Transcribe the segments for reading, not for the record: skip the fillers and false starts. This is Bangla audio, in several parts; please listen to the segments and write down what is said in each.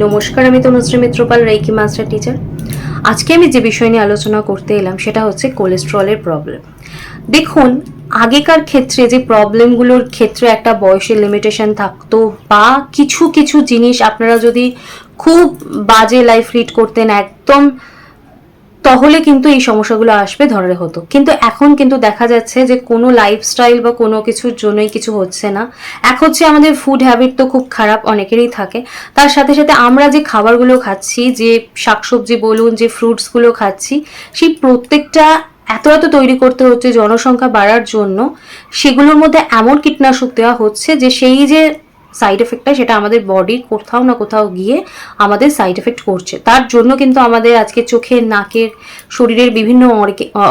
নমস্কার, আমি Tanushree Mitrapal, reiki master teacher. আজকে আমি যে বিষয় নিয়ে আলোচনা করতে এলাম সেটা হচ্ছে কোলেস্ট্রলের প্রবলেম। দেখুন, আগেকার ক্ষেত্রে যে প্রবলেমগুলোর ক্ষেত্রে একটা বয়সের লিমিটেশন থাকতো, বা কিছু কিছু জিনিস আপনারা যদি খুব বাজে লাইফ লিড করতেন একদম, তাহলে কিন্তু এই সমস্যাগুলো আসবে ধরে হতো। কিন্তু এখন কিন্তু দেখা যাচ্ছে যে কোনো লাইফস্টাইল বা কোনো কিছুর জন্যই কিছু হচ্ছে না। এক হচ্ছে আমাদের ফুড হ্যাবিট তো খুব খারাপ, অনেকেরই থাকে। তার সাথে সাথে আমরা যে খাবারগুলো খাচ্ছি, যে শাকসবজি বলুন, যে ফ্রুটসগুলো খাচ্ছি, সেই প্রত্যেকটা এত এত তৈরি করতে হচ্ছে জনসংখ্যা বাড়ার জন্য। সেগুলোর মধ্যে এমন কীটনাশক দেওয়া হচ্ছে যে সেই যে সাইড এফেক্টটা, সেটা আমাদের বডির কোথাও না কোথাও গিয়ে আমাদের সাইড এফেক্ট করছে। তার জন্য কিন্তু আমাদের আজকে চোখের, নাকের, শরীরের বিভিন্ন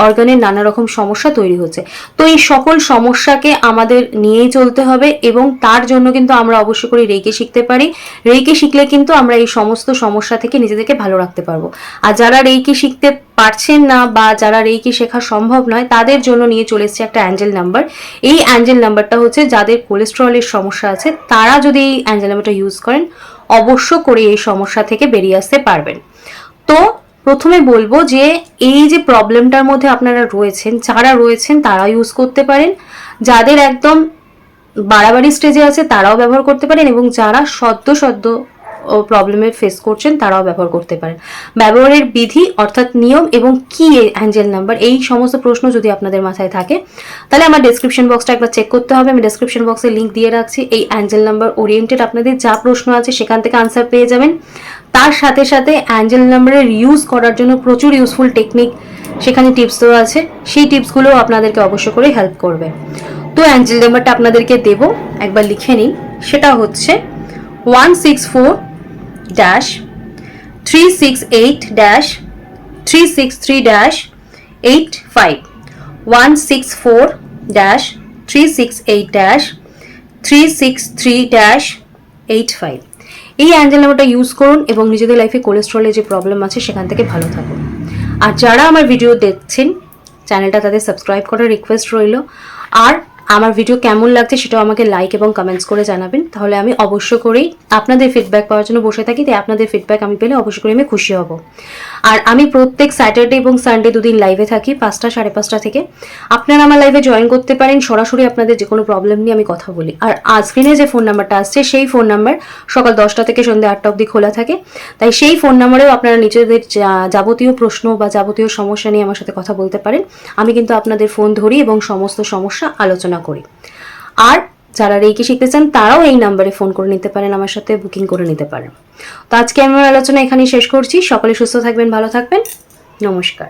অর্গানের নানা রকম সমস্যা তৈরি হচ্ছে। তো এই সকল সমস্যাকে আমাদের নিয়েই চলতে হবে, এবং তার জন্য কিন্তু আমরা অবশ্যই করে রেইকি শিখতে পারি। রেইকি শিখলে কিন্তু আমরা এই সমস্ত সমস্যা থেকে নিজেদেরকে ভালো রাখতে পারবো। আর যারা রেইকি শিখতে পারছেন না বা যারা রেইকি শেখা সম্ভব নয়, তাদের জন্য নিয়ে চলে এসেছে একটা অ্যাঞ্জেল নাম্বার। এই অ্যাঞ্জেল নাম্বারটা হচ্ছে যাদের কোলেস্ট্রলের সমস্যা আছে, তারা যদি এই অ্যাঞ্জেল নাম্বারটা ইউজ করেন, অবশ্য করে এই সমস্যা থেকে বেরিয়ে আসতে পারবেন। তো প্রথমে বলবো যে এই যে প্রবলেমটার মধ্যে আপনারা রয়েছেন, যারা রয়েছেন তারা ইউজ করতে পারেন। যাদের একদম বাড়াবাড়ি স্টেজে আছে তারাও ব্যবহার করতে পারেন, এবং যারা সদ্য প্রবলেমে ফেস করছেন তারাও ব্যবহার করতে পারেন। ব্যবহারের বিধি অর্থাৎ নিয়ম এবং কি অ্যাঞ্জেল নাম্বার, এই সমস্ত প্রশ্ন যদি আপনাদের মাথায় থাকে, তাহলে আমার ডেসক্রিপশন বক্সটা একবার চেক করতে হবে। আমি ডেসক্রিপশন বক্সে লিঙ্ক দিয়ে রাখছি। এই অ্যাঞ্জেল নাম্বার ওরিয়েন্টেড আপনাদের যা প্রশ্ন আছে সেখান থেকে আনসার পেয়ে যাবেন। তার সাথে সাথে অ্যাঞ্জেল নাম্বারের ইউজ করার জন্য প্রচুর ইউজফুল টেকনিক সেখানে টিপস দেওয়া আছে, সেই টিপসগুলো আপনাদেরকে অবশ্য করে হেল্প করবে। তো অ্যাঞ্জেল নাম্বারটা আপনাদেরকে দেবো, একবার লিখে নিন। সেটা হচ্ছে 164-368-363-85, 164-368-363-85। এই অ্যাঞ্জেল নাম্বারটা ইউজ করুন এবং নিজেদের লাইফে কোলেস্ট্রলের যে প্রবলেম আছে সেখান থেকে ভালো থাকুন। আর যারা আমার ভিডিও দেখছেন, চ্যানেলটা তাদের সাবস্ক্রাইব করার রিকোয়েস্ট রইল। আর আমার ভিডিও কেমন লাগছে সেটাও আমাকে লাইক এবং কমেন্টস করে জানাবেন, তাহলে আমি অবশ্য করেই আপনাদের ফিডব্যাক পাওয়ার জন্য বসে থাকি। তাই আপনাদের ফিডব্যাক আমি পেলে অবশ্যই করে আমি খুশি হব। আর আমি প্রত্যেক স্যাটারডে এবং সানডে দুদিন লাইভে থাকি 5টা 5:30 থেকে। আপনারা আমার লাইভে জয়েন করতে পারেন, সরাসরি আপনাদের যে কোনো প্রবলেম নিয়ে আমি কথা বলি। আর স্ক্রিনে যে ফোন নাম্বারটা আসছে সেই ফোন নাম্বার সকাল 10টা থেকে সন্ধ্যে 8টা অবধি খোলা থাকে। তাই সেই ফোন নাম্বারেও আপনারা নিজেদের যাবতীয় প্রশ্ন বা যাবতীয় সমস্যা নিয়ে আমার সাথে কথা বলতে পারেন। আমি কিন্তু আপনাদের ফোন ধরি এবং সমস্ত সমস্যা আলোচনা করি। আর যারা রেইকি শিখতে চান তারাও এই নাম্বারে ফোন করে নিতে পারেন, আমার সাথে বুকিং করে নিতে পারেন। তো আজকে আমার আলোচনা এখানেই শেষ করছি। সকলে সুস্থ থাকবেন, ভালো থাকবেন। নমস্কার।